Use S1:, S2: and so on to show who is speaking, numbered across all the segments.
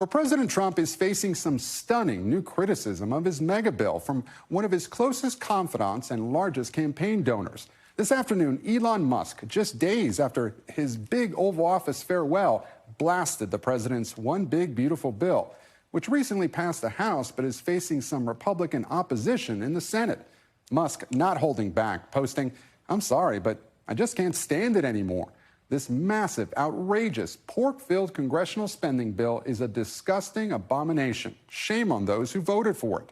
S1: Well, President Trump is facing some stunning new criticism of his mega bill from one of his closest confidants and largest campaign donors. This afternoon, Elon Musk, just days after his big Oval Office farewell, blasted the president's One Big Beautiful Bill, which recently passed the House but is facing some Republican opposition in the Senate. Musk not holding back, posting, "I'm sorry, but I just can't stand it anymore. This massive, outrageous, pork-filled congressional spending bill is a disgusting abomination. Shame on those who voted for it.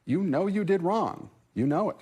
S1: You know you did wrong. You know it."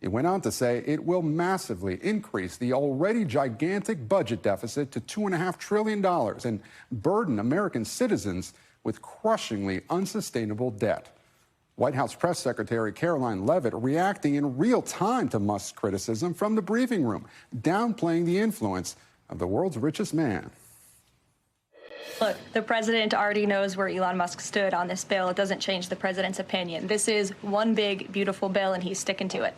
S1: It went on to say it will massively increase the already gigantic budget deficit to $2.5 trillion and burden American citizens with crushingly unsustainable debt. White House Press Secretary Karoline Leavitt reacting in real time to Musk's criticism from the briefing room, downplaying the influence of the world's richest man.
S2: Look, the president already knows where Elon Musk stood on this bill. It doesn't change the president's opinion. This is one big, beautiful bill, and he's sticking to it.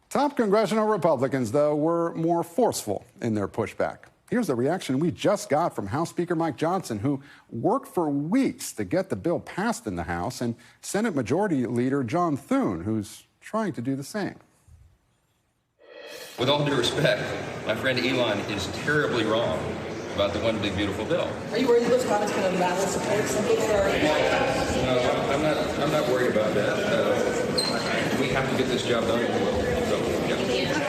S1: Top congressional Republicans, though, were more forceful in their pushback. Here's the reaction we just got from House Speaker Mike Johnson, who worked for weeks to get the bill passed in the House, and Senate Majority Leader John Thune, who's trying to do the same.
S3: With all due respect, my friend Elon is terribly wrong about the One Big Beautiful Bill.
S4: Are you worried those comments going to unravel support? Some people are already...
S3: No, I'm not worried about that. We have to get this job done.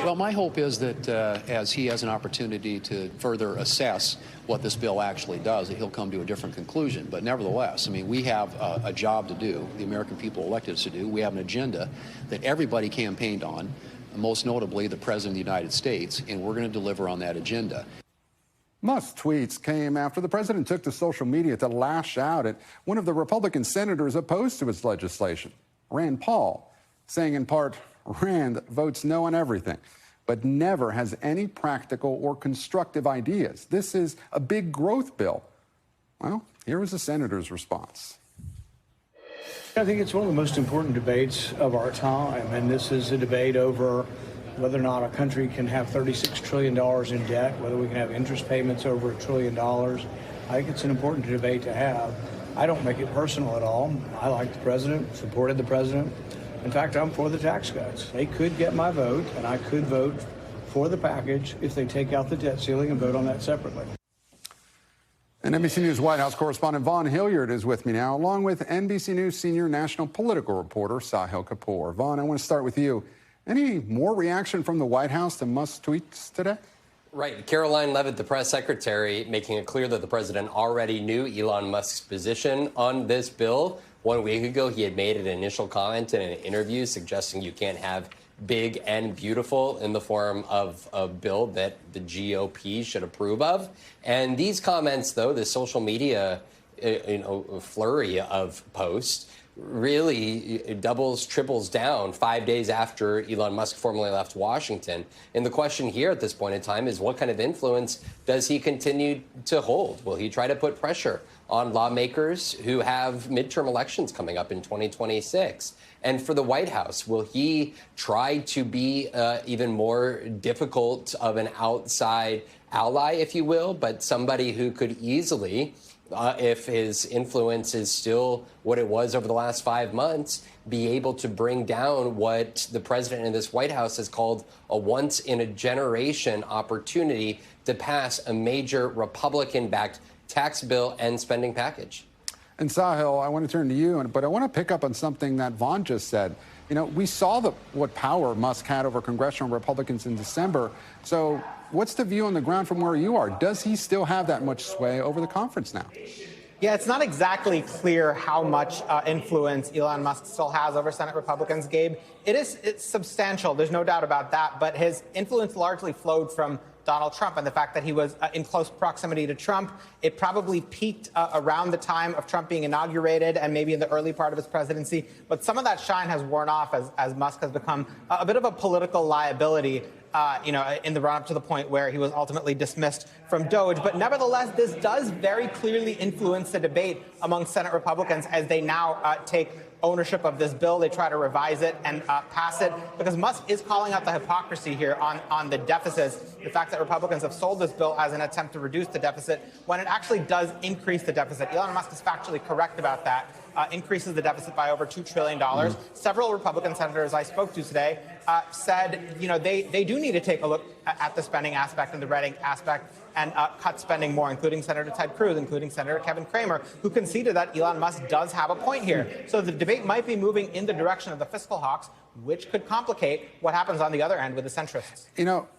S5: Well, my hope is that as he has an opportunity to further assess what this bill actually does, that he'll come to a different conclusion. But nevertheless, I mean, we have a job to do, the American people elected us to do. We have an agenda that everybody campaigned on, most notably the President of the United States, and we're going to deliver on that agenda.
S1: Musk's tweets came after the president took to social media to lash out at one of the Republican senators opposed to his legislation, Rand Paul, saying in part, "Rand votes no on everything, but never has any practical or constructive ideas. This is a big growth bill." Well, here was the senator's response.
S6: I think it's one of the most important debates of our time, and this is a debate over whether or not a country can have $36 trillion in debt, whether we can have interest payments over $1 trillion. I think it's an important debate to have. I don't make it personal at all. I like the president, supported the president. In fact, I'm for the tax cuts. They could get my vote, and I could vote for the package if they take out the debt ceiling and vote on that separately.
S1: And NBC News White House correspondent Vaughn Hillyard is with me now, along with NBC News senior national political reporter Sahil Kapur. Vaughn, I want to start with you. Any more reaction from the White House to Musk's tweets today?
S7: Right. Karoline Leavitt, the press secretary, making it clear that the president already knew Elon Musk's position on this bill. 1 week ago, he had made an initial comment in an interview suggesting you can't have big and beautiful in the form of a bill that the GOP should approve of. And these comments, though, the social media flurry of posts, really doubles, triples down 5 days after Elon Musk formally left Washington. And the question here at this point in time is, what kind of influence does he continue to hold? Will he try to put pressure on lawmakers who have midterm elections coming up in 2026? And for the White House, will he try to be even more difficult of an outside ally, if you will, but somebody who could easily, if his influence is still what it was over the last 5 months, be able to bring down what the president in this White House has called a once-in-a-generation opportunity to pass a major Republican-backed tax bill and spending package?
S1: And Sahil, I want to turn to you, but I want to pick up on something that Vaughn just said. You know, we saw what power Musk had over congressional Republicans in December. So what's the view on the ground from where you are? Does he still have that much sway over the conference now?
S8: Yeah, it's not exactly clear how much influence Elon Musk still has over Senate Republicans, Gabe. It's substantial. There's no doubt about that. But his influence largely flowed from Donald Trump and the fact that he was in close proximity to Trump. It probably peaked around the time of Trump being inaugurated and maybe in the early part of his presidency. But some of that shine has worn off as Musk has become a bit of a political liability. in the run-up to the point where he was ultimately dismissed from DOJ. But nevertheless, this does very clearly influence the debate among Senate Republicans as they now take ownership of this bill. They try to revise it and pass it, because Musk is calling out the hypocrisy here on the deficits, the fact that Republicans have sold this bill as an attempt to reduce the deficit when it actually does increase the deficit. Elon Musk is factually correct about that. Increases the deficit by over $2 trillion. Several Republican senators I spoke to today said, they do need to take a look at the spending aspect and the red ink aspect and cut spending more, including Senator Ted Cruz, including Senator Kevin Cramer, who conceded that Elon Musk does have a point here. So the debate might be moving in the direction of the fiscal hawks, which could complicate what happens on the other end with the centrists.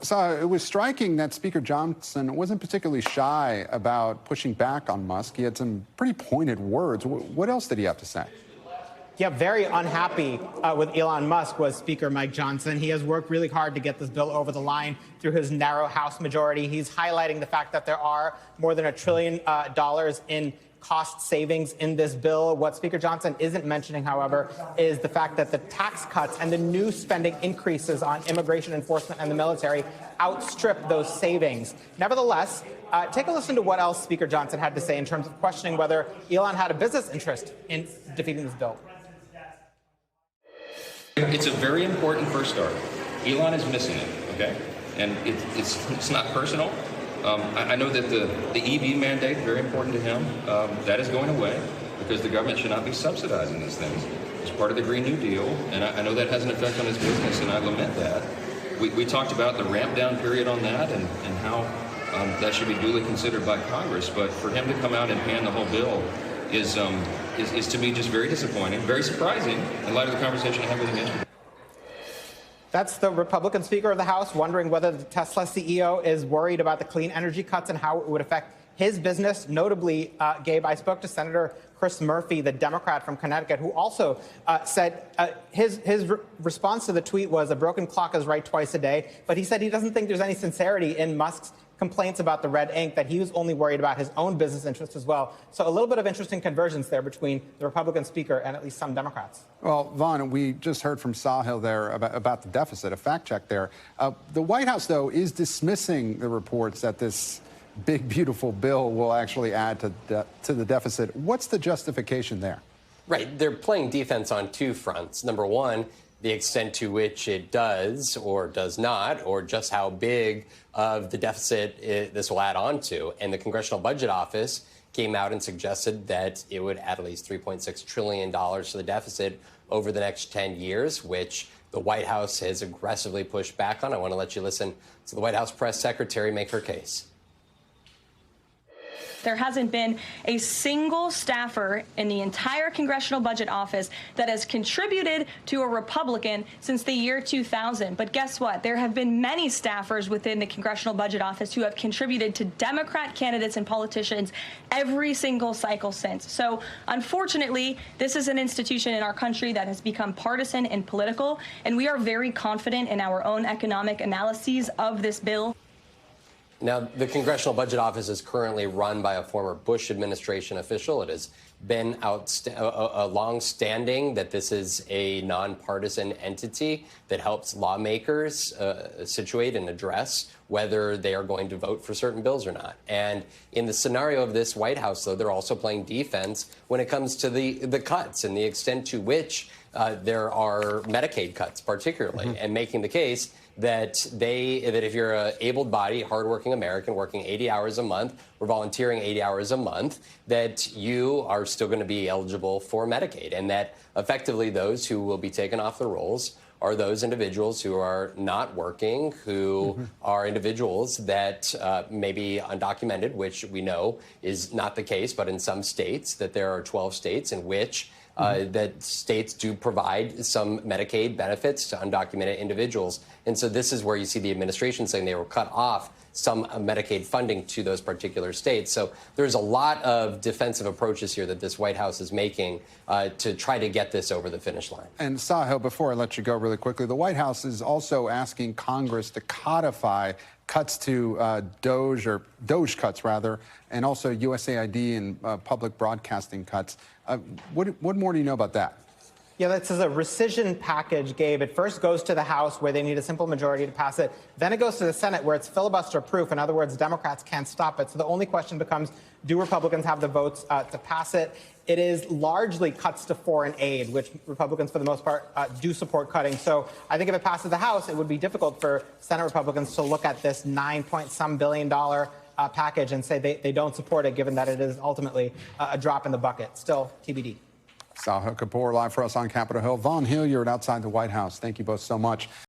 S1: So it was striking that Speaker Johnson wasn't particularly shy about pushing back on Musk. He had some pretty pointed words. What else did he have to say?
S8: Yeah, very unhappy with Elon Musk was Speaker Mike Johnson. He has worked really hard to get this bill over the line through his narrow House majority. He's highlighting the fact that there are more than $1 trillion in cost savings in this bill. What Speaker Johnson isn't mentioning, however, is the fact that the tax cuts and the new spending increases on immigration enforcement and the military outstrip those savings. Nevertheless, take a listen to what else Speaker Johnson had to say in terms of questioning whether Elon had a business interest in defeating this bill.
S3: It's a very important first start. Elon is missing it, okay? And it's not personal. I know that the EV mandate, very important to him, that is going away because the government should not be subsidizing these things. It's part of the Green New Deal, and I know that has an effect on his business, and I lament that. We talked about the ramp down period on that and how that should be duly considered by Congress, but for him to come out and ban the whole bill is to me just very disappointing, very surprising in light of the conversation I had with him yesterday.
S8: That's the Republican Speaker of the House wondering whether the Tesla CEO is worried about the clean energy cuts and how it would affect his business. Notably, Gabe, I spoke to Senator Chris Murphy, the Democrat from Connecticut, who also said his response to the tweet was a broken clock is right twice a day. But he said he doesn't think there's any sincerity in Musk's complaints about the red ink, that he was only worried about his own business interests as well. So a little bit of interesting convergence there between the Republican Speaker and at least some Democrats.
S1: Well, Vaughn, we just heard from Sahil there about the deficit, a fact check there. The White House, though, is dismissing the reports that this big, beautiful bill will actually add to the deficit. What's the justification there?
S7: Right. They're playing defense on two fronts. Number one, the extent to which it does or does not, or just how big of the deficit this will add on to. And the Congressional Budget Office came out and suggested that it would add at least $3.6 trillion to the deficit over the next 10 years, which the White House has aggressively pushed back on. I want to let you listen to the White House press secretary make her case.
S2: There hasn't been a single staffer in the entire Congressional Budget Office that has contributed to a Republican since the year 2000. But guess what? There have been many staffers within the Congressional Budget Office who have contributed to Democrat candidates and politicians every single cycle since. So unfortunately, this is an institution in our country that has become partisan and political, and we are very confident in our own economic analyses of this bill.
S7: Now, the Congressional Budget Office is currently run by a former Bush administration official. It has been a long-standing that this is a nonpartisan entity that helps lawmakers situate and address whether they are going to vote for certain bills or not. And in the scenario of this White House, though, they're also playing defense when it comes to the cuts and the extent to which there are Medicaid cuts, particularly, and making the case that if you're an able-bodied, hardworking American working 80 hours a month or volunteering 80 hours a month, that you are still going to be eligible for Medicaid, and that effectively those who will be taken off the rolls are those individuals who are not working, who are individuals that may be undocumented, which we know is not the case, but in some states, that there are 12 states in which that states do provide some Medicaid benefits to undocumented individuals. And so this is where you see the administration saying they will cut off some Medicaid funding to those particular states. So there's a lot of defensive approaches here that this White House is making to try to get this over the finish line.
S1: And Sahil, before I let you go really quickly, the White House is also asking Congress to codify cuts to DOGE cuts, rather, and also USAID and public broadcasting cuts. What more do you know about that?
S8: Yeah, this is a rescission package, Gabe. It first goes to the House, where they need a simple majority to pass it. Then it goes to the Senate, where it's filibuster-proof. In other words, Democrats can't stop it. So the only question becomes, do Republicans have the votes to pass it? It is largely cuts to foreign aid, which Republicans, for the most part, do support cutting. So I think if it passes the House, it would be difficult for Senate Republicans to look at this $9-point-some billion package and say they don't support it, given that it is ultimately a drop in the bucket. Still TBD.
S1: Sahil Kapur live for us on Capitol Hill. Vaughn, Hillyard outside the White House. Thank you both so much.